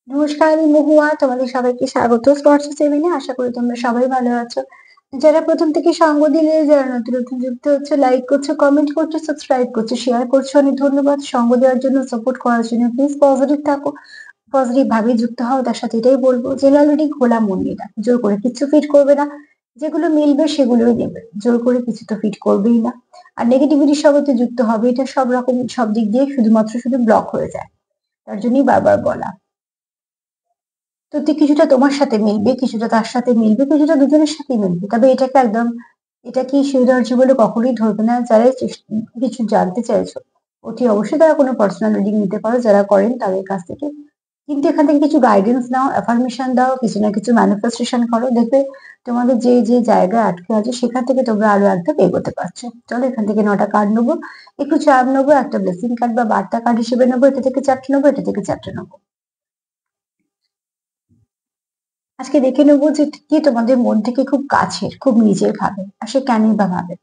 নমস্কার, আমি মহুয়া। তোমাদের সবাইকে স্বাগত স্পর্শ সেভেনে। আশা করি তোমরা সবাই ভালো আছো। যারা প্রথম থেকে সঙ্গ দিলে, যারা নতুন নতুন যুক্ত হচ্ছে, লাইক করছো, কমেন্ট করছো, সাবস্ক্রাইব করছো, শেয়ার করছো, অনেক ধন্যবাদ। সঙ্গ দেওয়ার জন্য, সাপোর্ট করার জন্য। প্লিজ পজিটিভ থাকো, পজিটিভ ভাবে যুক্ত হও। তার সাথে এটাই বলবো, জেনারেলি খোলা মন নিয়ে রাখো, জোর করে কিছু ফিট করবে না। যেগুলো মিলবে সেগুলোই নেবে, জোর করে কিছু তো ফিট করবেই না। আর নেগেটিভিটির সঙ্গে তো যুক্ত হবে, এটা সব রকম সব দিক দিয়ে শুধুমাত্র শুধু ব্লক হয়ে যায়। তার জন্যই বারবার বলা। তো কিছুটা তোমার সাথে মিলবে, কিছুটা তার সাথে মিলবে, কিছুটা দুজনের সাথেই মিলবে। তবে এটাকে একদম এটা কি সুবিধার্য বলে কখনোই ধরবে না। যারাই কিছু জানতে চাইছো, অতি অবশ্যই তারা কোনো পার্সোনাল রিডিং নিতে পারো, যারা করেন তাদের কাছ থেকে। কিন্তু এখান থেকে কিছু গাইডেন্স নাও, অ্যাফার্মেশন দাও, কিছু না কিছু ম্যানিফেস্টেশন করো, দেখবে তোমাদের যে যে জায়গায় আটকে আছে সেখান থেকে তোমরা আরো একটা এগোতে পারছো। চলো এখান থেকে 9টা কার্ড নেবো, একটু চাপ নেবো, একটা ব্লেসিং কার্ড বা বার্তা কার্ড হিসেবে নেবো। এটা থেকে 4টে নেবো, এটা থেকে 4টে নেবো। আজকে দেখে নেবো যে কে তোমাদের মন থেকে খুব কাছের, খুব নিজের ভাবে, আর সে কেনই বা ভাবে।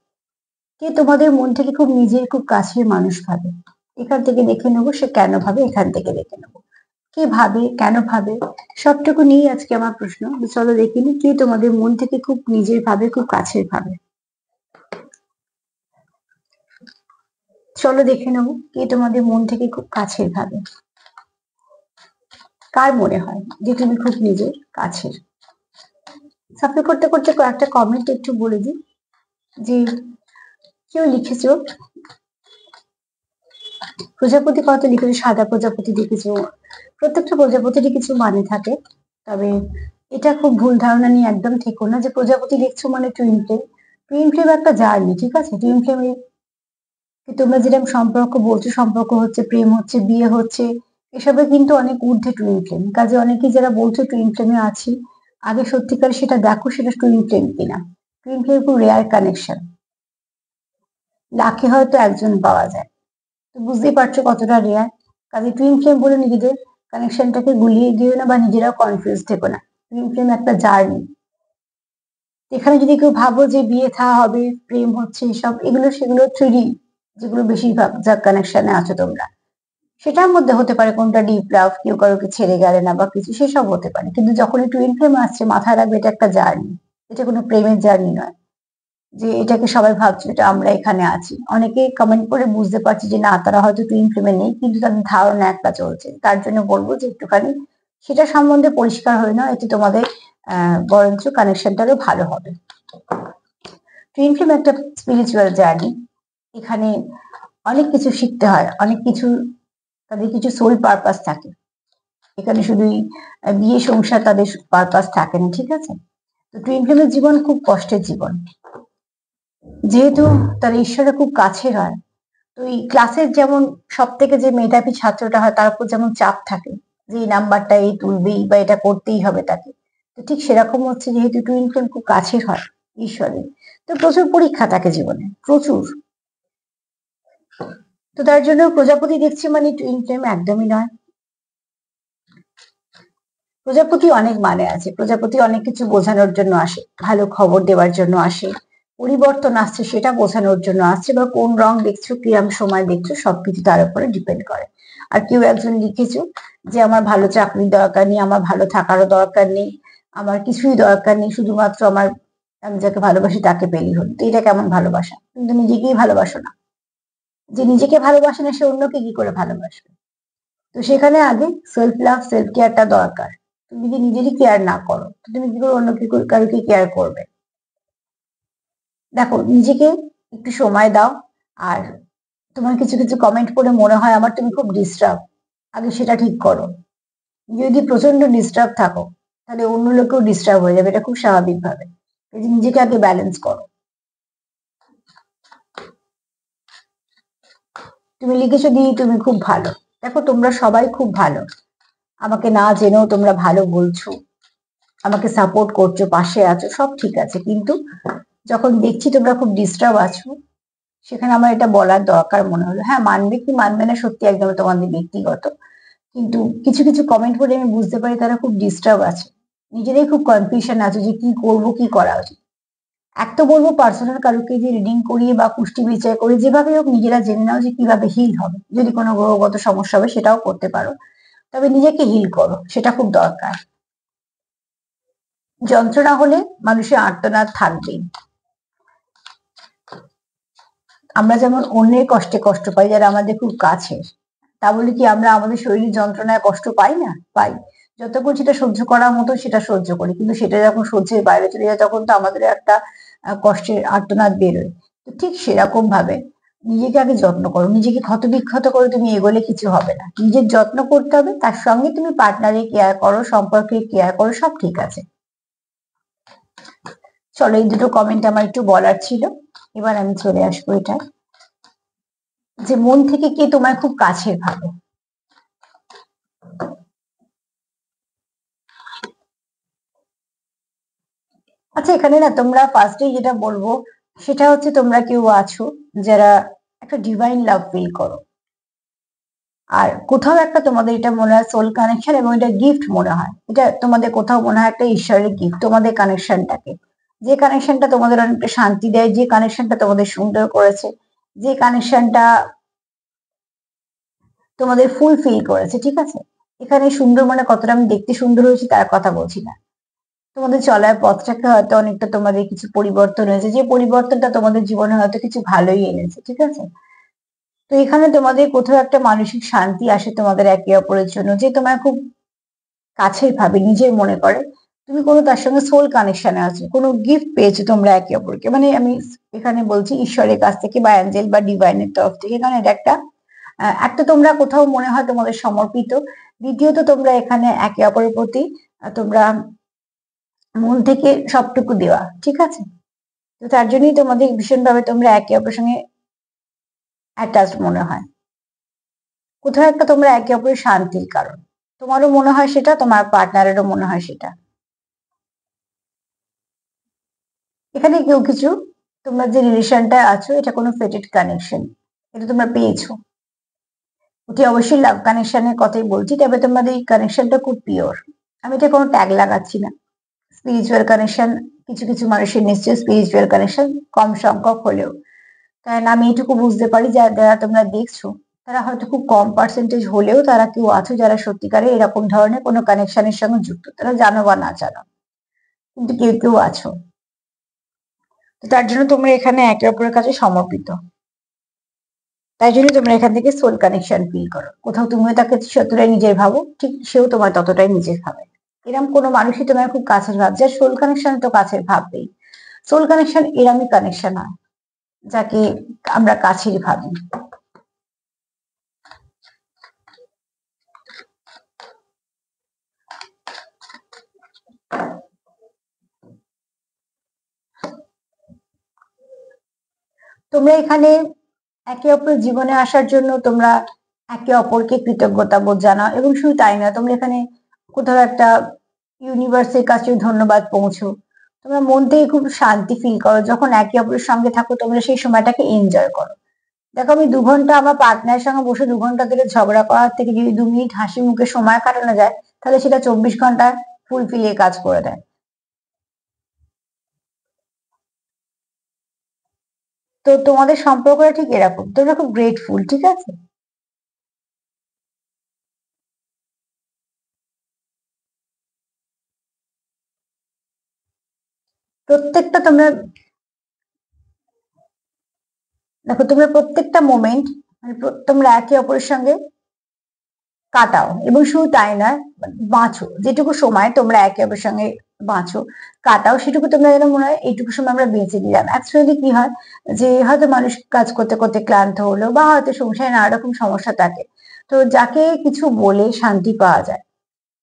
কে তোমাদের মন থেকে খুব নিজের, খুব কাছের মানুষ ভাবে। এখান থেকে দেখে নেবো সে কেন ভাবে, এখান থেকে দেখে নেবো কে ভাবে, কেন ভাবে। সবটুকু নিয়ে আজকে আমার প্রশ্ন। তো চলো দেখে নি কে তোমাদের মন থেকে খুব নিজের ভাবে, খুব কাছের ভাবে। চলো দেখে নেবো কে তোমাদের মন থেকে খুব কাছের ভাবে। কার মনে হয় যে তুমি খুব নিজের কাছের? সাফল করতে করতে কয়েকটা কমেন্ট একটু বলে দিই। যে কেউ লিখেছো প্রজাপতি, কত লিখেছো সাদা প্রজাপতি দেখেছো। প্রত্যেকটা প্রজাপতিরই কিছু মানে থাকে। তবে এটা খুব ভুল ধারণা নিয়ে একদম থেকো না যে প্রজাপতি দেখছো মানে টুইন ফ্লেম। টুইন ফ্লেম একটা জার্নি, ঠিক আছে? টুইন ফ্লেমে তোমরা যেরকম সম্পর্ক বলছো, সম্পর্ক হচ্ছে, প্রেম হচ্ছে, বিয়ে হচ্ছে, এসবে কিন্তু অনেক ঊর্ধ্বে টুইন ফ্লেম। কাজে অনেকেই যারা বলছো টুইন ফ্লেমে আছি, আগে সত্যিকার সেটা দেখো সেটা টুইন ফ্লেম কিনা। টুইন ফ্লেম খুব রেয়ার কানেকশন, লাখে হয়তো একজন পাওয়া যায়। তো বুঝতেই পারছো কতটা রেয়ার। কাজে টুইন ফ্লেম বলে নিজেদের কানেকশনটাকে গুলিয়ে দিও না, বা নিজেরাও কনফিউজ থেকো না। টুইন ফ্লেম একটা জার্নি। এখানে যদি কেউ ভাবো যে বিয়ে থা হবে, প্রেম হচ্ছে, এসব এগুলো সেগুলো থ্রিডি, যেগুলো বেশিরভাগ যা কানেকশনে আছো তোমরা, সেটার মধ্যে হতে পারে কোনটা ডিপ লাভ, কেউ কারোকে ছেড়ে গেলে না বা কিছু, সেসব হতে পারে। কিন্তু যখন এই টুইন ফ্লেম আসছে, মাথায় রাখবে এটা একটা জার্নি। এটা কোনো প্রেমের জার্নি নয় যে এটাকে সবাই ভাবছে এটা আমরা এখানে আছি। অনেকে কমেন্ট করে বুঝতে পারছি যে না, তারা হয়তো টুইন ফ্লেমে নেই, কিন্তু তাদের ধারণা একটা চলছে। তার জন্য বলবো যে একটুখানি সেটা সম্বন্ধে পরিষ্কার হয়ে নাও, এতে তোমাদের বরঞ্চ কানেকশনটারও ভালো হবে। টুইন ফ্লেম একটা স্পিরিচুয়াল জার্নি। এখানে অনেক কিছু শিখতে হয়, অনেক কিছু, তাদের কিছু সোল পারপাস থাকে। এখানে শুধুই বিয়ে সংসার তাদের পারপাস থাকে না, ঠিক আছে? তো টুইন ফ্লেমের জীবন খুব কষ্টের জীবন, যেহেতু তার ঈশ্বরের খুব কাছের হয়। তো এই ক্লাসের যেমন সব থেকে যে মেধাবী ছাত্রটা হয়, তার উপর যেমন চাপ থাকে যে এই নাম্বারটা এই তুলবেই বা এটা করতেই হবে তাকে, তো ঠিক সেরকম হচ্ছে, যেহেতু টুইন ফ্লেম খুব কাছের হয় ঈশ্বরের, তো প্রচুর পরীক্ষা থাকে জীবনে, প্রচুর। তো তার জন্য প্রজাপতি দেখছি মানে টুইন ফ্লেম একদমই নয়। প্রজাপতি অনেক মানে আছে, প্রজাপতি অনেক কিছু বোঝানোর জন্য আসে, ভালো খবর দেওয়ার জন্য আসে, পরিবর্তন আসছে সেটা বোঝানোর জন্য আসছে, বা কোন রং দেখছো, কিরম সময় দেখছো, সবকিছু তার উপরে ডিপেন্ড করে। আর কেউ একজন লিখেছো যে আমার ভালো চাকরির দরকার নেই, আমার ভালো থাকারও দরকার নেই, আমার কিছুই দরকার নেই, শুধুমাত্র আমার, আমি যাকে ভালোবাসি তাকে পেলেই হলো। তো এটা কেমন ভালোবাসা? কিন্তু নিজেকেই ভালোবাসো না। যে নিজেকে ভালোবাসে না সে অন্যকে কি করে ভালোবাসবে? তো সেখানে আগে সেলফ লাভ, সেলফ কেয়ারটা দরকার। তুমি যদি নিজেরই কেয়ার না করো, তো তুমি কি করে অন্য কারোকে কেয়ার করবে? দেখো, নিজেকে একটু সময় দাও। আর তোমার কিছু কিছু কমেন্ট করে মনে হয় আমার তুমি খুব ডিস্টার্ব, আগে সেটা ঠিক করো। যদি প্রচন্ড ডিস্টার্ব থাকো, তাহলে অন্য লোকেও ডিস্টার্ব হয়ে যাবে, এটা খুব স্বাভাবিক ভাবে। এই যে নিজেকে আগে ব্যালেন্স করো। তুমি লিখেছো দি তুমি খুব ভালো। দেখো, তোমরা সবাই খুব ভালো। আমাকে না জেনেও তোমরা ভালো বলছো, আমাকে সাপোর্ট করছো, পাশে আছো, সব ঠিক আছে। কিন্তু যখন দেখছি তোমরা খুব ডিস্টার্ব আছো, সেখানে আমার এটা বলার দরকার মনে হলো। হ্যাঁ, মানবে কি মানবে না সত্যি একদম তোমাদের ব্যক্তিগত, কিন্তু কিছু কিছু কমেন্ট করে আমি বুঝতে পারি তারা খুব ডিস্টার্ব আছে, নিজেরাই খুব কনফিউশন আছে যে কি করব, কি করা উচিত। এক তো বলবো পার্সোনাল কারোকে যে রিডিং করিয়ে বা কুষ্টি বিচার করে যেভাবে হোক নিজেরা জেনে নাও যে কিভাবে হিল হবে। যদি কোনো গ্রহগত সমস্যা হবে সেটাও করতে পারো। তবে নিজেকে হিল করো, সেটা খুব দরকার। যন্ত্রণা হলে মানুষের আর্তনাদ থাকবেই। আমরা যেমন অন্যের কষ্টে কষ্ট পাই, যারা আমাদের খুব কাছের, তা বলে কি আমরা আমাদের শরীরের যন্ত্রণায় কষ্ট পাই না? পাই। যতক্ষণ সেটা সহ্য করার মতো সেটা সহ্য করি, কিন্তু সেটা যখন সহ্যের বাইরে চলে যায় তখন তো আমাদের একটা কষ্টের আর্তনাদ বেরোয়। তো ঠিক সেরকম ভাবে নিজেকে আগে যত্ন করো, নিজেকে ক্ষত বিক্ষত করে তুমি এগোলে কিছু হবে না। নিজের যত্ন করতে হবে, তার সঙ্গে তুমি পার্টনারের কেয়ার করো, সম্পর্কের কেয়ার করো, সব ঠিক আছে। চলো, এই দুটো কমেন্ট আমার একটু বলার ছিল। এবার আমি চলে আসবো এটা, যে মন থেকে কে তোমার খুব কাছের ভাবে। আচ্ছা, এখানে না তোমরা ফার্স্টে যেটা বলবো সেটা হচ্ছে, তোমরা কেউ আছো যারা একটা ডিভাইন লাভ ফিল করো, আর কোথাও একটা তোমাদের এটা মনে হয় সোল কানেকশন, এবং এটা গিফট মনে হয়, এটা তোমাদের কোথাও মনে হয় একটা ঈশ্বরের গিফট তোমাদের কানেকশনটাকে। যে কানেকশনটা তোমাদের অনেকটা শান্তি দেয়, যে কানেকশনটা তোমাদের সুন্দর করেছে, যে কানেকশনটা তোমাদের ফুলফিল করেছে, ঠিক আছে। এখানে সুন্দর মানে কতটা আমি দেখতে সুন্দর হয়েছি তার কথা বলছি না, তোমাদের চলার পথটাকে হয়তো অনেকটা তোমাদের কিছু পরিবর্তন হয়েছে, যে পরিবর্তনটা তোমাদের জীবনে হয়তো কিছু ভালোই এনেছে, ঠিক আছে। তো এখানে তোমাদের কোথাও একটা মানসিক শান্তি আসে তোমাদের একে অপরের জন্য, যে তোমার খুব কাছের ভাবে, নিজের মনে করে তুমি কোনো তার সঙ্গে সোল কানেকশনে আছো, কোনো গিফট পেয়েছো তোমরা একে অপরকে, মানে আমি এখানে বলছি ঈশ্বরের কাছ থেকে বা অ্যাঞ্জেল বা ডিভাইনের তরফ থেকে, কারণ এটা একটা একটা তোমরা কোথাও মনে হয় তোমাদের সমর্পিত। দ্বিতীয়ত তোমরা এখানে একে অপরের প্রতি তোমরা মন থেকে সবটুকু দেওয়া, ঠিক আছে। তো তার জন্যই তোমাদের ভীষণভাবে তোমরা একে অপরের সঙ্গে অ্যাটাচ মনে হয়। কোথাও একটা তোমরা একে অপরের শান্তির কারণ, তোমারও মনে হয় সেটা, তোমার পার্টনারেরও মনে হয় সেটা। এখানে কেউ কিছু, তোমরা যে রিলেশনটা আছো এটা কোনো ফেটেড কানেকশন, এটা তোমরা পেয়েছো, ওটি অবশ্যই লাভ কানেকশনের কথাই বলছি, তবে তোমাদের এই কানেকশনটা খুব পিওর। আমি এটা কোনো ট্যাগ লাগাচ্ছি না। স্পিরিচুয়াল কানেকশন, কিছু কিছু মানুষের নিশ্চয়ই স্পিরিচুয়াল কানেকশন কম সংখ্যক হলেও, কারণ আমি এটুকু বুঝতে পারি যারা তোমরা দেখছো তারা হয়তো খুব কম পার্সেন্টেজ হলেও তারা কেউ আছো যারা সত্যিকারে এরকম ধরনের কোনো কানেকশনের সঙ্গে যুক্ত, তারা জানো বা না জানো, কিন্তু কেউ কেউ আছো। তো তার জন্য তোমরা এখানে একে অপরের কাছে সমর্পিত, তাই জন্য তোমরা এখান থেকে সোল কানেকশন ফিল করো। কোথাও তুমিও তাকে যতটাই নিজের ভাবো, ঠিক সেও তোমার ততটাই নিজের ভাবে। এরকম কোনো মানুষই তোমার খুব কাছের ভাব, যার সোল কানেকশন তো কাছের ভাববেই। সোল কানেকশন এরমই কানেকশন হয় যাকে আমরা কাছের ভাবি। তোমরা এখানে একে অপরের জীবনে আসার জন্য তোমরা একে অপরকে কৃতজ্ঞতা বোধ জানাও, এবং শুধু তাই না, তোমরা এখানে কোথাও একটা ইউনিভার্সের কাছে ধন্যবাদ পৌঁছো। তোমরা মন থেকে খুব শান্তি ফিল করো যখন একে অপরের সঙ্গে থাকো, তোমরা সেই সময়টাকে এনজয় করো। দেখো, আমি 2 ঘন্টা আমার পার্টনারের সঙ্গে বসে 2 ঘন্টা ধরে ঝগড়া করার থেকে যদি 2 মিনিট হাসি মুখে সময় কাটানো যায়, তাহলে সেটা 24 ঘন্টায় ফুলফিলিয়ে কাজ করে দেয়। তো তোমাদের সম্পর্কটা ঠিক এরকম, তোমরা খুব গ্রেটফুল, ঠিক আছে। প্রত্যেকটা তোমরা, দেখো তোমরা প্রত্যেকটা মোমেন্ট মানে তোমরা একে অপরের সঙ্গে কাটাও, এবং শুধু তাই নয়, বাঁচো, যেটুকু সময় তোমরা একে অপরের সঙ্গে বাঁচো, কাটাও, সেটুকু তোমরা যেন মনে হয় এইটুকু সময় আমরা বেঁচে দিলাম। অ্যাকচুয়ালি কি হয়, যে হয়তো মানুষ কাজ করতে করতে ক্লান্ত হলো, বা হয়তো সংসারে নানা রকম সমস্যা থাকে, তো যাকে কিছু বলে শান্তি পাওয়া যায়,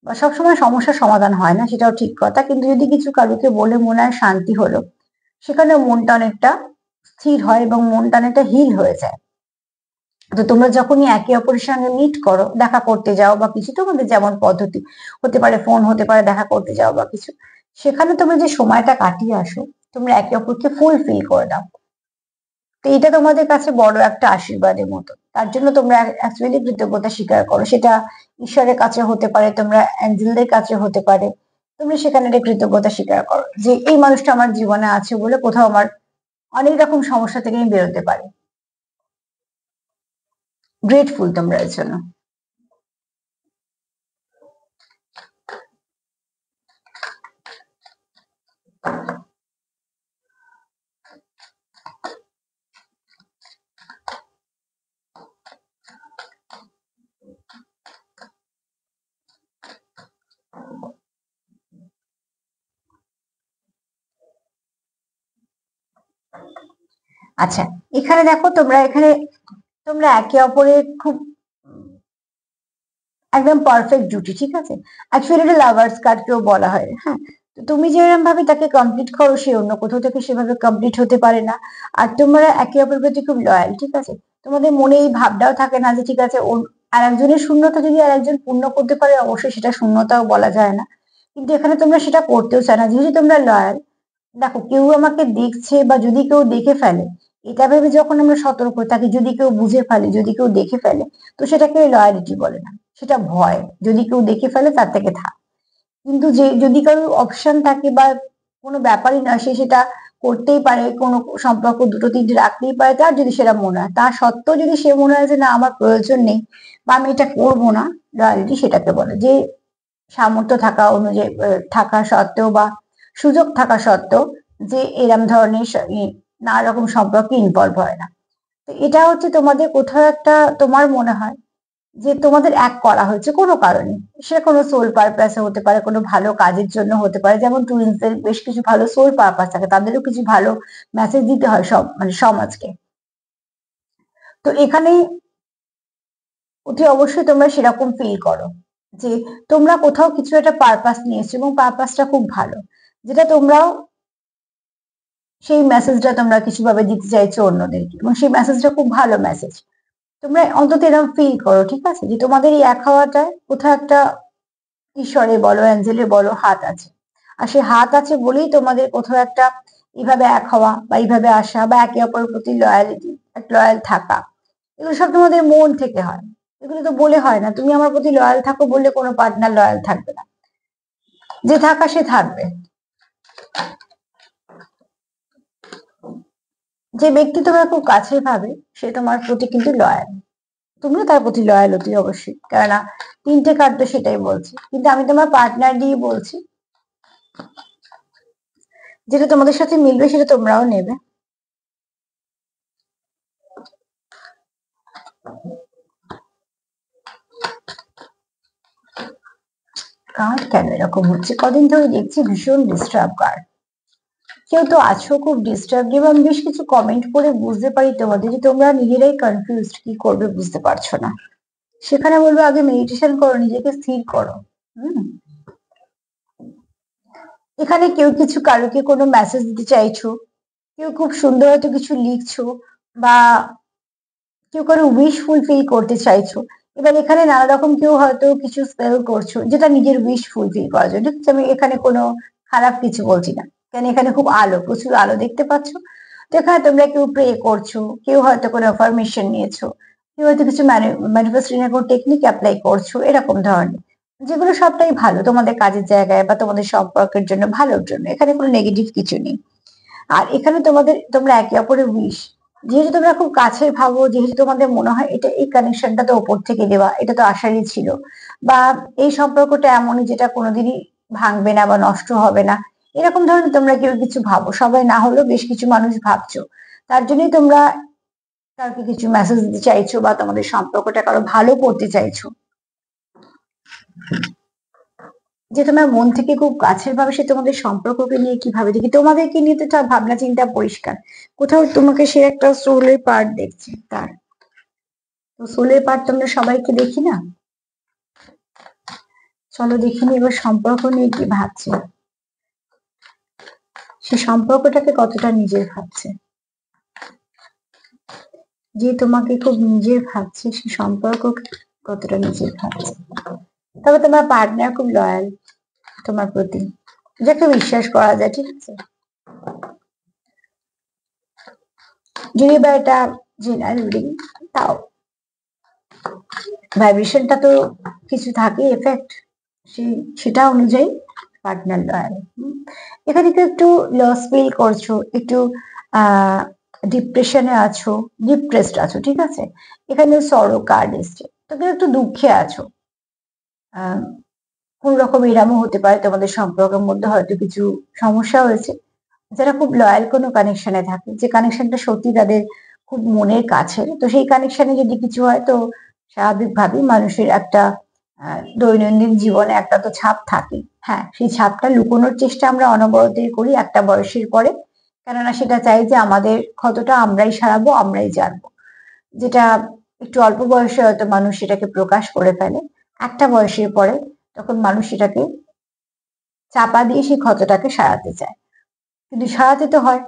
বা সবসময় সমস্যার সমাধান হয় না সেটাও ঠিক কথা, কিন্তু যদি কিছু কারুকে বলে মনে হয় শান্তি হলো, সেখানে মনটা অনেকটা স্থির হয় এবং মনটা অনেকটা হিল হয়ে যায়। তো তোমরা যখনই একে অপরের সঙ্গে মিট করো, দেখা করতে যাও বা কিছু, তোমাদের যেমন পদ্ধতি হতে পারে, ফোন হতে পারে, দেখা করতে যাও বা কিছু, সেখানে তোমরা যে সময়টা কাটিয়ে আসো, তোমরা একে অপরকে ফুলফিল করে দাও। তো এটা তোমাদের কাছে বড় একটা আশীর্বাদের মতো, তার জন্য তোমরা অ্যাকচুয়ালি কৃতজ্ঞতা স্বীকার করো। সেটা ঈশ্বরের কাছে হতে পারে, তোমরা অ্যাঞ্জেলদের কাছে হতে পারে, তোমরা সেখানে একটা কৃতজ্ঞতা স্বীকার করো যে এই মানুষটা আমার জীবনে আছে বলে কোথাও আমার অনেক রকম সমস্যা থেকে আমি বেরোতে পারি। গ্রেটফুল তোমরা এর জন্য। আচ্ছা, এখানে দেখো তোমরা একে অপরের খুব একদম পারফেক্ট জুটি, ঠিক আছে। অ্যাকচুয়ালি এটা লাভার্স কার্ড কেউ বলা হয়, হ্যাঁ। তো তুমি যেরকম ভাবে তাকে কমপ্লিট করো, সে অন্য কোথাও থেকে সেভাবে কমপ্লিট হতে পারে না। আর তোমরা একে অপরের প্রতি খুব লয়াল, ঠিক আছে। তোমাদের মনে এই ভাবটাও থাকে না যে ঠিক আছে ওর আর একজনের শূন্যতা যদি আর একজন পূর্ণ করতে পারে, অবশ্যই সেটা শূন্যতাও বলা যায় না। কিন্তু এখানে তোমরা সেটা করতেও চাও না, যেহেতু তোমরা লয়াল। দেখো, কেউ আমাকে দেখছে বা যদি কেউ দেখে ফেলে, এটা ভেবে যখন আমরা সতর্ক থাকি, যদি কেউ বুঝে ফেলে, যদি কেউ দেখে ফেলে, তো সেটাকে লয়ালিটি বলে না, সেটা ভয়। যদি কেউ দেখে ফেলে তার থেকে থাক। কিন্তু যে যদি কারো অপশন থাকে বা কোনো ব্যাপারই না, সে সেটা করতেই পারে, কোনো সম্পর্ক দুটো তিনটে রাখতেই পারে, তার যদি সেটা মনে হয়, তা সত্ত্বেও যদি সে মনে হয় যে না আমার প্রয়োজন নেই বা আমি এটা করবো না, লয়ালিটি সেটাকে বলে। যে সামর্থ্য থাকা অনুযায়ী থাকা সত্ত্বেও বা সুযোগ থাকা সত্ত্বেও যে এরম ধরনের নানা রকম সম্পর্কে ইনভলভ হয় না। তো এটা হচ্ছে তোমাদের কোথাও একটা, তোমার মনে হয় যে তোমাদের এক করা হয়েছে কোনো কারণে। সে কোনো সোল পারপাসে হতে পারে, কোনো ভালো কাজের জন্য হতে পারে। যেমন টুইন্সদের বেশ কিছু ভালো সোল পারপাস থাকে, তাদেরও কিছু ভালো মেসেজ দিতে হয় সব মানে সমাজকে। তো এখানে অতি অবশ্যই তোমরা সেরকম ফিল করো যে তোমরা কোথাও কিছু একটা পারপাস নিয়েছো এবং পারপাসটা খুব ভালো, যেটা তোমরাও সেই মেসেজটা তোমরা কিছু ভাবে দিতে চাইছো অন্যদেরকে, এবং সেই মেসেজটা খুব ভালো মেসেজ। তোমরা অন্তত এরকম ফিল করো, ঠিক আছে, যে তোমাদের এই এক হওয়াটায় কোথাও একটা ঈশ্বরে বলো, অ্যাঞ্জেলে বলো, হাত আছে। আর সেই হাত আছে বলেই তোমাদের কোথাও একটা এইভাবে এক হওয়া বা এইভাবে আসা বা একে অপরের প্রতি লয়ালিটি, লয়াল থাকা, এগুলো সব তোমাদের মন থেকে হয়। এগুলো তো বলে হয় না। তুমি আমার প্রতি লয়াল থাকো বললে কোনো পার্টনার লয়াল থাকবে না, যে থাকা সে থাকবে। যে ব্যক্তি তোমার খুব কাছের ভাবে, সে তোমার প্রতি কিন্তু লয়াল। তুমিও তার প্রতি লয়াল অতি অবশ্যই, কেননা তিনটে কার্ড তো সেটাই বলছে। কিন্তু আমি তোমার পার্টনার দিয়ে বলছি, যেটা তোমাদের সাথে মিলবে সেটা তোমরাও নেবে। কার্ড কেন এরকম হচ্ছে, কদিন ধরে দেখছি ভীষণ ডিস্টার্ব কার্ড। কেউ তো আছো খুব ডিস্টার্ব, এবং বেশ কিছু কমেন্ট করে বুঝতে পারি তোমাদের যে তোমরা নিজেরাই কনফিউজড, কি করবে বুঝতে পারছো না। সেখানে বলবো আগে মেডিটেশন করো, নিজেকে স্থির করো। হুম। এখানে কেউ কিছু কারোকে কোনো মেসেজ দিতে চাইছো, কেউ খুব সুন্দর হয়তো কিছু লিখছো, বা কেউ কারো উইশ ফুলফিল করতে চাইছো। এবার এখানে নানা রকম কেউ হয়তো কিছু স্পেল করছো যেটা নিজের উইশ ফুলফিল করার জন্য, ঠিক আছে। আমি এখানে কোনো খারাপ কিছু বলছি না, কারণ এখানে খুব আলো, প্রচুর আলো দেখতে পাচ্ছ। তো এখানে তোমরা কেউ প্রে করছো, কেউ হয়তো কোনো অ্যাফার্মেশন নিয়েছো, কেউ হয়তো কিছু ম্যানিফেস্টিং এর কোনো টেকনিক অ্যাপ্লাই করছো, এরকম ধরনের, যেগুলো সবটাই ভালো তোমাদের কাজের জায়গায় বা তোমাদের সম্পর্কের জন্য, ভালোর জন্য। এখানে কোনো নেগেটিভ কিছু নেই। আর এখানে তোমরা একে অপরের উইশ, যেহেতু তোমরা খুব কাছের ভাবো, যেহেতু তোমাদের মনে হয় এটা এই কানেকশনটা তো ওপর থেকে দেওয়া, এটা তো আশারই ছিল, বা এই সম্পর্কটা এমনই যেটা কোনোদিনই ভাঙবে না বা নষ্ট হবে না, এরকম ধরনের তোমরা কেউ কিছু ভাবো। সবাই না হলেও বেশ কিছু মানুষ ভাবছো, তার জন্যই তোমরা কাউকে কিছু মেসেজ দিতে চাইছো বা তোমাদের সম্পর্কটা কারো ভালো করতে চাইছো, যে তোমার মন থেকে খুব কাছের ভাবে সে তোমাদের সম্পর্ককে নিয়ে কি ভাবে। দেখি তোমাদেরকে নিয়ে তো তার ভাবনা চিন্তা পরিষ্কার, কোথাও তোমাকে সে একটা সোলের পার্ট দেখছে তার। তো সোলের পার্ট তোমরা সবাইকে দেখি না। চলো দেখিনি এবার সম্পর্ক নিয়ে কি ভাবছে, সে সম্পর্কটাকে কতটা নিজের ভাবছে। যে তোমাকে খুব নিজের ভাবছে, সে সম্পর্ক কতটা নিজের ভাবছে। তবে তোমার পার্টনার খুব লয়াল তোমার প্রতি, যাকে বিশ্বাস করা যায়, ঠিক আছে। যদি বা এটা জেনারেল রিডিং, তাও ভাইব্রেশনটা তো কিছু থাকে এফেক্ট, সেটা অনুযায়ী পার্টনার লয়াল। এখানে কেউ একটু লস ফিল করছো, একটু ডিপ্রেশনে আছো, ডিপ্রেসড আছো, ঠিক আছে। এখানে সরো কার্ড এসছে, তো কেউ একটু দুঃখে আছো। কোন রকম এরামও হতে পারে, তোমাদের সম্পর্কের মধ্যে হয়তো কিছু সমস্যা হয়েছে। যারা খুব লয়াল কোনো কানেকশনে থাকে, যে কানেকশনটা সত্যি তাদের খুব মনের কাছে, তো সেই কানেকশনে যদি কিছু হয়, তো স্বাভাবিকভাবেই মানুষের একটা দৈনন্দিন জীবনে একটা তো ছাপ থাকে। হ্যাঁ, সেই ছাপটা লুকোনোর চেষ্টা আমরা অনবরতই করি একটা বয়সের পরে, কেননা সেটা চাই যে আমাদের ক্ষতটা আমরাই সারাবো, আমরাই জানবো। যেটা একটু অল্প বয়সে হয়তো মানুষ সেটাকে প্রকাশ করে ফেলে, একটা বয়সের পরে তখন মানুষ সেটাকে চাপা দিয়ে সেই ক্ষতটাকে সারাতে চায়, কিন্তু সারাতে তো হয়।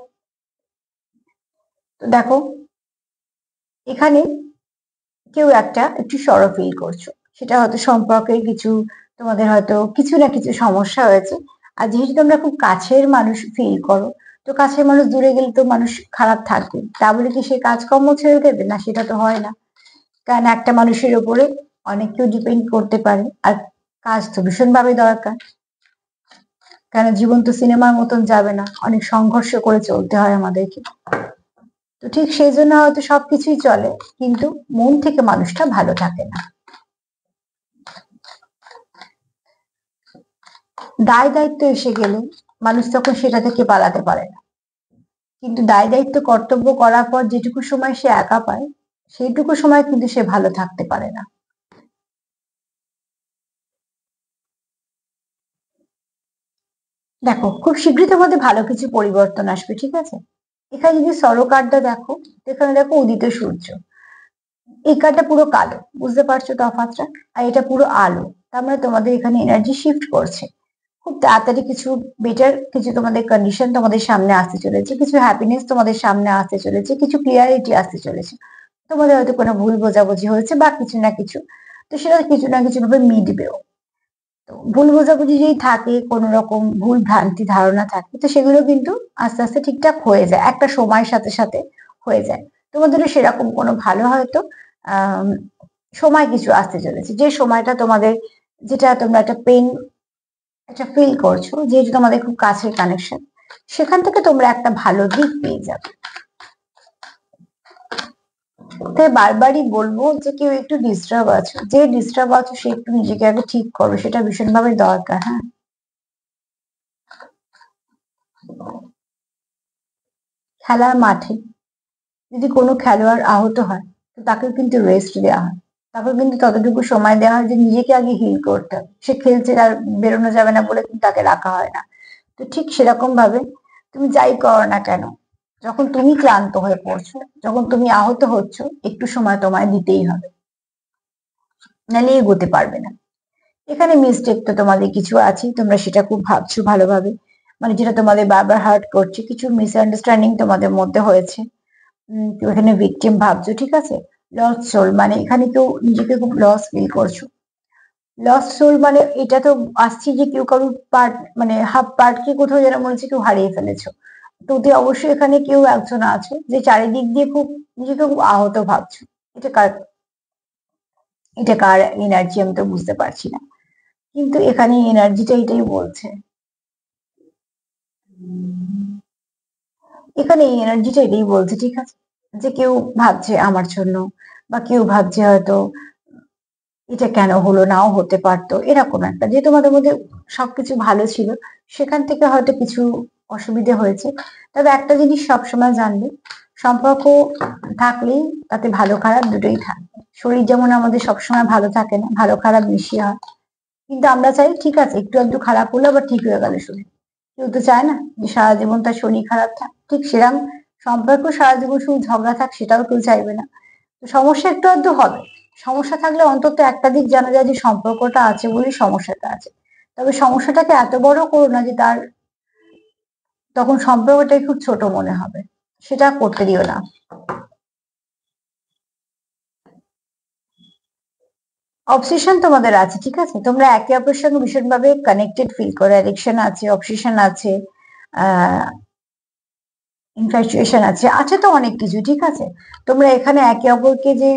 তো দেখো, এখানে কেউ একটু সরো ফিল করছো, সেটা হয়তো সম্পর্কে কিছু, তোমাদের হয়তো কিছু না কিছু সমস্যা হয়েছে। আর যেহেতু তোমরা খুব কাছের মানুষ ফিল করো, তো কাছের মানুষ দূরে গেলে তো মানুষ খারাপ থাকবে, তা বলে কি সে কাজকর্ম ছেড়ে দেবে না? সেটা তো হয় না। কারণ একটা মানুষের উপরে অনেক কেউ ডিপেন্ড করতে পারে, আর কাজ তো ভীষণভাবে দরকার। কারণ জীবন তো সিনেমার মতন যাবে না, অনেক সংঘর্ষ করে চলতে হয় আমাদেরকে। তো ঠিক সেই জন্য হয়তো সবকিছুই চলে, কিন্তু মন থেকে মানুষটা ভালো থাকে না। দায় দায়িত্ব এসে গেলে মানুষ তখন সেটা থেকে পালাতে পারে না, কিন্তু দায় দায়িত্ব কর্তব্য করার পর যেটুকু সময় সে একা পায়, সেইটুকু সময় কিন্তু সে ভালো থাকতে পারে না। দেখো, খুব শীঘ্রই তোমাদের ভালো কিছু পরিবর্তন আসবে, ঠিক আছে? এখানে যদি সরো কার্ডটা দেখো, এখানে দেখো উদিত সূর্য, এই কার্ডটা পুরো কালো, বুঝতে পারছো তফাৎটা? আর এটা পুরো আলো, তার মানে তোমাদের এখানে এনার্জি শিফট করছে। খুব তাড়াতাড়ি কিছু বেটার কিছু তোমাদের কন্ডিশন তোমাদের সামনে আসতে চলেছে, কিছু হ্যাপিনেস তোমাদের সামনে আসতে চলেছে, কিছু ক্লিয়ারিটি আসতে চলেছে। তোমাদের হয়তো কোনো ভুল বোঝাবুঝি হয়েছে বা কিছু না কিছু, তো সেটা কিছু না কিছু ভাবে মিটবেও। তো ভুল বোঝাবুঝি যদি থাকে, কোনো রকম ভুল ভ্রান্তি ধারণা থাকে, তো সেগুলো কিন্তু আস্তে আস্তে ঠিকঠাক হয়ে যায়, একটা সময়ের সাথে সাথে হয়ে যায়। তোমাদেরও সেরকম কোনো ভালো হয়তো আহ সময় কিছু আসতে চলেছে, যে সময়টা তোমাদের, যেটা তোমরা একটা পেন একটা ফিল করছো, যেহেতু তোমাদের খুব কাছের কানেকশন, সেখান থেকে তোমরা একটা ভালো দিক পেয়ে যাবে। তাই বারবারই বলবো যে কেউ একটু ডিস্টার্ব আছো, যে ডিস্টার্ব আছো সে একটু নিজেকে আগে ঠিক করো, সেটা ভীষণভাবে দরকার। হ্যাঁ, খেলার মাঠে যদি কোনো খেলোয়াড় আহত হয়, তো তাকে কিন্তু রেস্ট দেওয়া হয়, তাকে কিন্তু ততটুকু সময় দেওয়া হয় যে নিজেকে আগে হিল করতে হবে। সে খেলছে, আর বেরোনো যাবে না বলে কিন্তু তাকে রাখা হয় না। তো ঠিক সেরকম ভাবে তুমি যাই করো না কেন, যখন তুমি ক্লান্ত হয়ে পড়ছো, যখন তুমি আহত হচ্ছ, একটু সময় তোমায় দিতেই হবে, নাহলে এগোতে পারবে না। এখানে মিস্টেক তো তোমাদের কিছু আছে, তোমরা সেটা খুব ভাবছো ভালোভাবে, মানে যেটা তোমাদের বারবার হার্ট করছে, কিছু মিসআন্ডারস্ট্যান্ডিং তোমাদের মধ্যে হয়েছে। তো এখানে ভিকটিম ভাবছো, ঠিক আছে? লস সোল, মানে এখানে কেউ নিজেকে খুব লস ফিল করছো। লস সোল মানে এটা তো আসছে যে কেউ কারোর পার্ট, মানে হাফ পার্ট কি কোথাও যেন মনে হচ্ছে কেউ হারিয়ে ফেলেছো। তো ওতে অবশ্যই এখানে কেউ একজন আছো যে চারিদিক দিয়ে খুব নিজেকে খুব আহত ভাবছো। এটা কার, এটা কার এনার্জি আমি তো বুঝতে পারছি না, কিন্তু এখানে এনার্জিটা এটাই বলছে, এখানে এই এনার্জিটা এটাই বলছে, ঠিক আছে, যে কেউ ভাবছে আমার জন্য, বা কেউ ভাবছে হয়তো এটা কেন হলো, নাও হতে পারতো, এরকম একটা, যে তোমাদের মধ্যে সবকিছু ভালো ছিল, সেখান থেকে হয়তো কিছু অসুবিধে হয়েছে। তবে একটা জিনিস সবসময় জানবে, সম্পর্ক থাকলেই তাতে ভালো খারাপ দুটোই থাকবে। শরীর যেমন আমাদের সবসময় ভালো থাকে না, ভালো খারাপ মিশিয়ে হয়, কিন্তু আমরা চাই ঠিক আছে একটু একটু খারাপ হলো আবার ঠিক হয়ে গেল শরীর। কেউ তো চায় না যে সারা জীবন তার শরীর খারাপ থাক, ঠিক সেরকম সম্পর্ক সারা জীবন শুধু ঝগড়া থাক, সেটাও কেউ চাইবে না। তো সমস্যা একটু আধটু হবে, সমস্যা থাকলে অন্তত একটা দিক জানা যায় যে সম্পর্কটা আছে বলেই সমস্যাটা আছে। তবে সমস্যাটাকে এত বড় করো না যে তার, তখন সম্পর্কটাই খুব ছোট মনে হবে, সেটা করতে দিও না। অবসেশন তোমাদের আছে, ঠিক আছে, তোমরা একে অপরের সঙ্গে ভীষণভাবে কানেক্টেড ফিল করো, অ্যাডিকশন আছে, অবসেশন আছে, আহ ইনফ্যাচুয়েশন আছে, আছে তো অনেক কিছু, ঠিক আছে। তোমরা এখানে একে অপরকে যে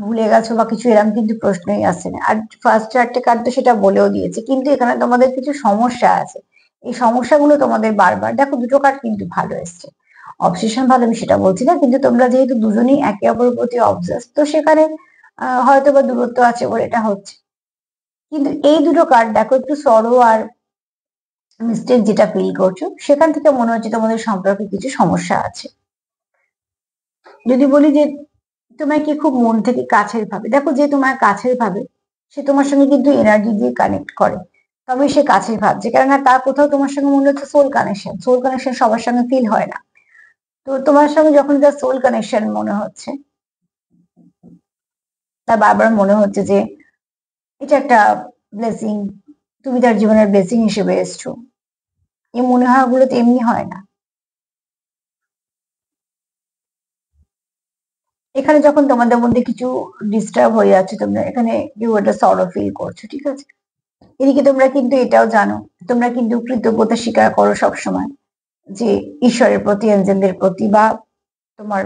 ভুলে গেছো বা কিছু, এরকম কিন্তু প্রশ্নই আসছে না। আর ফার্স্ট চারটে কার্ড তো সেটা বলেও দিয়েছে, কিন্তু এখানে তোমাদের কিছু সমস্যা আছে। এই সমস্যাগুলো তোমাদের বারবার, দেখো দুটো কার্ড কিন্তু ভালো এসছে, অবসেশন ভালো আমি সেটা বলছি না, কিন্তু তোমরা যেহেতু দুজনেই একে অপরের প্রতি অবসেস, তো সেখানে হয়তো বা দূরত্ব আছে বলে এটা হচ্ছে। কিন্তু এই দুটো কার্ড দেখো, একটু সরো আর মিস্টেক যেটা ফিল করছো, সেখান থেকে মনে হচ্ছে তোমাদের সম্পর্কে কিছু সমস্যা আছে। যদি বলি যে তোমাকে খুব মন থেকে কাছের ভাবে, দেখো যে তোমার কাছের ভাবে, সে তোমার সঙ্গে কিন্তু এনার্জি দিয়ে কানেক্ট করে, তবে সে কাছের ভাবছে, কেননা তার কোথাও তোমার সঙ্গে মনে হচ্ছে সোল কানেকশন, সোল কানেকশন সবার সঙ্গে ফিল হয় না। তো তোমার সঙ্গে যখন তার সোল কানেকশন মনে হচ্ছে, তার বারবার মনে হচ্ছে যে এটা একটা ব্লেসিং, তুমি তার জীবনের ব্লেসিং হিসেবে এসছো। এই মনে হওয়া গুলো তো এমনি হয় না। এখানে যখন তোমাদের মধ্যে কিছু ডিস্টার্ব হয়ে যাচ্ছে, তোমরা এখানে কেউ একটা সরো ফিল করছো, ঠিক আছে। এদিকে তোমরা কিন্তু এটাও জানো, তোমরা কিন্তু কৃতজ্ঞতা স্বীকার করো সবসময়, যে ঈশ্বরের প্রতি, এঞ্জেলদের প্রতি, বা তোমার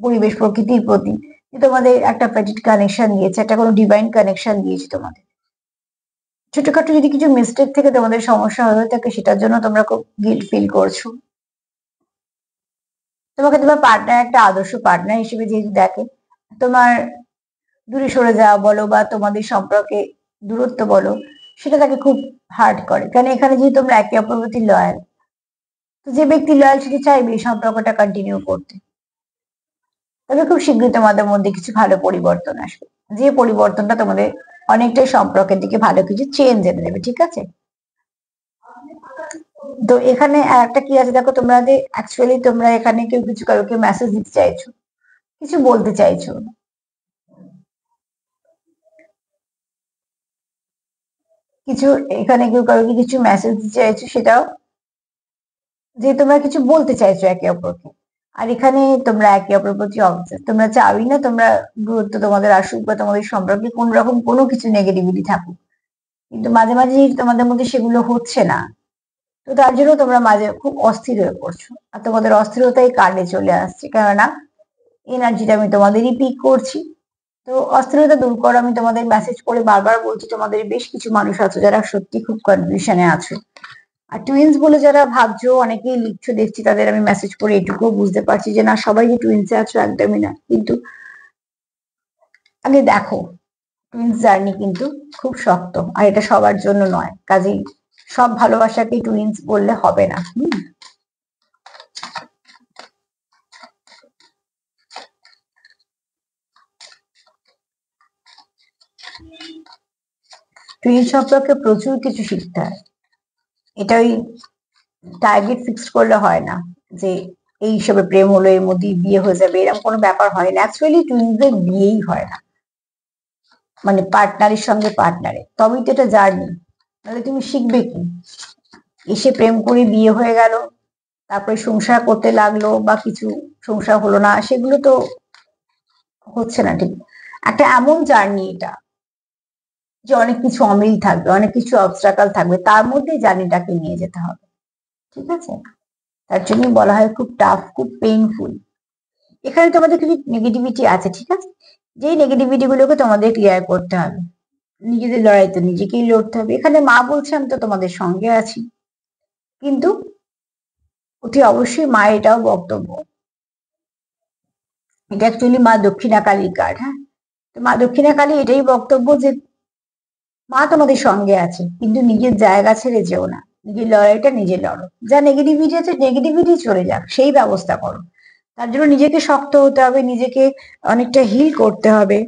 পরিবেশ প্রকৃতির প্রতি, যে তোমাদের একটা প্যাটেট কানেকশন দিয়েছে, একটা কোনো ডিভাইন কানেকশন দিয়েছে তোমাদের। ছোটখাটো যদি কিছু মিস্টেক থেকে তোমাদের সমস্যা হয়ে থাকে, সেটার জন্য তোমরা খুব গিল্ট ফিল করছো। তোমাকে তোমার পার্টনার একটা আদর্শ পার্টনার হিসেবে যেহেতু দেখে, তোমার দূরে সরে যাওয়া বলো বা তোমাদের সম্পর্কে দূরত্ব বলো, সেটা তাকে খুব হার্ট করে। কারণ এখানে যেহেতু তোমরা একে অপরের প্রতি লয়াল, তো যে ব্যক্তি লয়াল সেটি চাইবে এই সম্পর্কটা কন্টিনিউ করতে। তবে খুব শীঘ্রই তোমাদের মধ্যে কিছু ভালো পরিবর্তন আসবে, যে পরিবর্তনটা তোমাদের অনেকটাই সম্পর্কের দিকে ভালো কিছু চেঞ্জ এনে দেবে, ঠিক আছে। তো এখানে একটা কি আছে দেখো, তোমরা যে অ্যাকচুয়ালি তোমরা এখানে কেউ কিছু কাউকে মেসেজ দিতে চাইছো, কিছু বলতে চাইছো, কিছু এখানে কেউ কাউকে কিছু মেসেজ দিতে চাইছো, সেটাও যে তোমরা কিছু বলতে চাইছো একে অপরকে। আর এখানে তোমরা একে অপরের প্রতি অবসেস, তোমরা চাওই না তোমরা দূরত্ব তোমাদের আসুক বা তোমাদের সম্পর্কে কোন রকম কোনো কিছু নেগেটিভিটি থাকুক, কিন্তু মাঝে মাঝে তোমাদের মধ্যে সেগুলো হচ্ছে না। তো তার জন্য তোমরা মাঝে খুব অস্থির হয়ে পড়ছো, আর তোমাদের অস্থিরতাই কার্ডে চলে আসছে, কেননা এনার্জিটা আমি তোমাদেরই পিক করছি। তো অস্থিরতা দূর করো, আমি তোমাদের মেসেজ করে বারবার বলছি, তোমাদের বেশ কিছু মানুষ আছে যারা সত্যি খুব কনফিউশনে আছো। আর টুইন্স বলে যারা ভাবছো, অনেকেই লিখছো দেখছি, তাদের আমি মেসেজ করে এটুকুও বুঝতে পারছি যে না, সবাই যে টুইন্সে আছো একদমই না। কিন্তু আগে দেখো, টুইন্স জার্নি কিন্তু খুব শক্ত, আর এটা সবার জন্য নয়, কাজেই সব ভালোবাসাকেই টুইন্স বললে হবে না। টুইন্স সম্পর্কে প্রচুর কিছু শিখতে হয়। এটা ওই টার্গেট ফিক্স করলে হয় না, যে এই হিসেবে প্রেম হলো এর মধ্যেই বিয়ে হয়ে যাবে, এরকম কোনো ব্যাপার হয় না। অ্যাকচুয়ালি টুইন্সদের বিয়েই হয় না, মানে পার্টনারের সঙ্গে পার্টনারে, তবেই তো এটা জার্নি। নাহলে তুমি শিখবে কি? এসে প্রেম করে বিয়ে হয়ে গেল, তারপরে সংসার করতে লাগলো বা কিছু সংসার হলো না, সেগুলো তো হচ্ছে না, ঠিক। একটা এমন জার্নি এটা, যে অনেক কিছু অমিল থাকবে, অনেক কিছু অবস্ট্রাকল থাকবে, তার মধ্যে জার্নিটাকে নিয়ে যেতে হবে, ঠিক আছে। তার জন্যই বলা হয় খুব টাফ, খুব পেইনফুল। এখানে তোমাদের কিছু নেগেটিভিটি আছে, ঠিক আছে। যেই নেগেটিভিটি গুলোকে তোমাদের ক্লিয়ার করতে হবে, নিজেদের লড়াই তো নিজেকেই লড়তে হবে। এখানে মা বলছে আমি তো তোমাদের সঙ্গে আছি, কিন্তু অতি অবশ্যই মা এটাও বক্তব্য, এটা অ্যাকচুয়ালি মা দক্ষিণা কালীর কার্ড, হ্যাঁ। তো মা দক্ষিণা কালী এটাই বক্তব্য যে মা তোমাদের সঙ্গে আছে, কিন্তু নিজের জায়গা ছেড়ে যেও না, নিজের লড়াইটা নিজে লড়ো। যা নেগেটিভিটি আছে, নেগেটিভিটি চলে যাক, সেই ব্যবস্থা করো। তার জন্য নিজেকে শক্ত হতে হবে, নিজেকে অনেকটা হিল করতে হবে।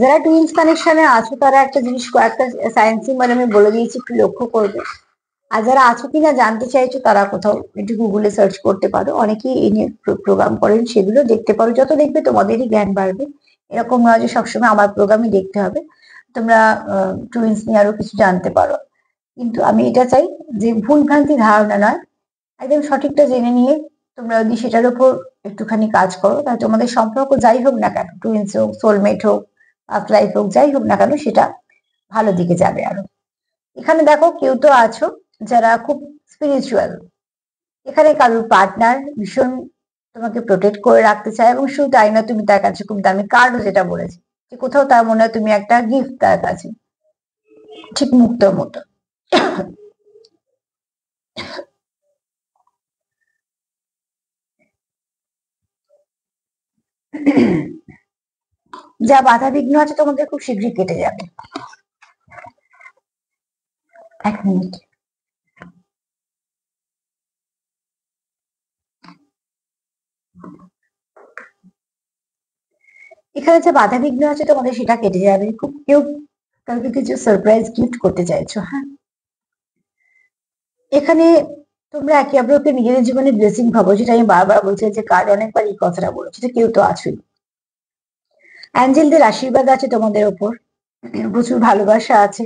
যারা টুইন্স কানেকশনে আছো, তারা একটা জিনিস, কয়েকটা সায়েন্স সিম্বল আমি বলে দিয়েছি, একটু লক্ষ্য করবে। আর যারা আছো কিনা জানতে চাইছো, তারা কোথাও একটু গুগলে সার্চ করতে পারো, অনেকেই এই নিয়ে প্রোগ্রাম করেন, সেগুলো দেখতে পারো। যত দেখবে তোমাদেরই জ্ঞান বাড়বে। এরকম নয় যে সবসময় আমার প্রোগ্রামই দেখতে হবে, তোমরা টুইন্স নিয়ে আরো কিছু জানতে পারো। কিন্তু আমি এটা চাই যে ভুল ভ্রান্তি ধারণা নয়, একদম সঠিকটা জেনে নিয়ে তোমরা যদি সেটার উপর একটুখানি কাজ করো, তাহলে তোমাদের সম্পর্ক যাই হোক না কেন, টুইন্স হোক, সোলমেট হোক, পাস্ট লাইফ হোক, যাই হোক না কেন, সেটা ভালো দিকে যাবে আরো। এখানে দেখো কেউ তো আছো যারা খুব স্পিরিচুয়াল, এখানে কারোর পার্টনার ভীষণ তোমাকে প্রোটেক্ট করে রাখতে চায়, এবং শুধু তাই না, তুমি তার কাছে খুব দামি কার্ডও যেটা বলেছে, যে কোথাও তার মনে হয় তুমি একটা গিফট তার কাছে, ঠিক মুক্তর মতো। যা বাধা বিঘ্ন আছে তোমাদের খুব শীঘ্রই কেটে যাবে। এক মিনিট। এখানে যে বাধা বিঘ্ন আছে তোমাদের সেটা কেটে যাবে। খুব কেউ কাউকে কিছু সারপ্রাইজ গিফট করতে চাইছো, হ্যাঁ। এখানে তোমরা একে অপরকে নিজেদের জীবনে ব্লেসিং ভাবো, যেটা আমি বারবার বলছি, যে কার্ড অনেকবার এই কথাটা বলেছে, যে কেউ তো আছোই। অ্যাঞ্জেলদের আশীর্বাদ আছে তোমাদের ওপর, প্রচুর ভালোবাসা আছে।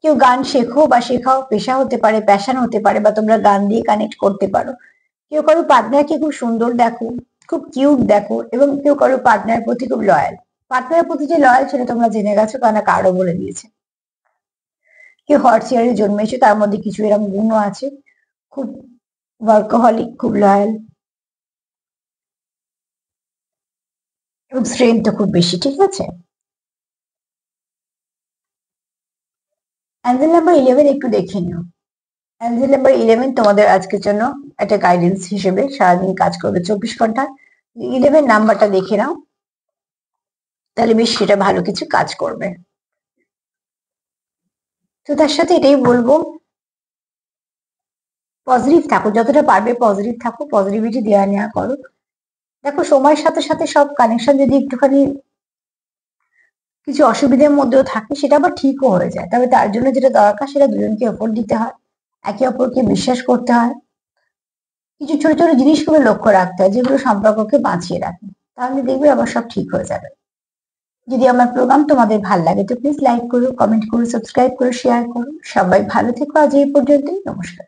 কেউ গান শেখো বা শেখাও, পেশা হতে পারে, প্যাশন হতে পারে, বা তোমরা গান দিয়ে কানেক্ট করতে পারো। কেউ কারো পার্টনারকে খুব সুন্দর দেখো, খুব কিউট দেখো, এবং কেউ কারো পার্টনার প্রতি খুব লয়াল। পার্টনারের প্রতি যে লয়াল সেটা তোমরা জেনে গেছো, কারণ কারও বলে দিয়েছে। কেউ হট চেয়ারে জন্মেছে, তার মধ্যে কিছু এরকম গুণও আছে, খুব ওয়ার্কহলিক, খুব লয়াল, এবং স্ট্রেংথ খুব বেশি, ঠিক আছে। অ্যাঞ্জেল নাম্বার 11 একটু দেখে নিও। অ্যাঞ্জেল নাম্বার 11 তোমাদের আজকের জন্য একটা গাইডেন্স হিসেবে সারাদিন কাজ করবে 24 ঘন্টা। 11 নাম্বারটা দেখে নাও, তাহলে বেশ সেটা ভালো কিছু কাজ করবে। তো তার সাথে এটাই বলবো, পজিটিভ থাকো, যতটা পারবে পজিটিভ থাকো, পজিটিভিটি দেওয়া নেওয়া করো। দেখো, সময়ের সাথে সাথে সব কানেকশন যদি একটুখানি কিছু অসুবিধার মধ্যেও থাকে, সেটা আবার ঠিকও হয়ে যায়। তবে তার জন্য যেটা দরকার, সেটা দুজনকে এফোর্ট দিতে হয়, একে অপরকে বিশ্বাস করতে হয়, কিছু ছোট ছোট জিনিসগুলো লক্ষ্য রাখতে হয়, যেগুলো সম্পর্ককে বাঁচিয়ে রাখে। তাহলে দেখবে আবার সব ঠিক হয়ে যাবে। যদি আমার প্রোগ্রাম তোমাদের ভালো লাগে, তো প্লিজ লাইক করো, কমেন্ট করো, সাবস্ক্রাইব করো, শেয়ার করো। সবাই ভালো থেকো। আজ এই পর্যন্তই। নমস্কার।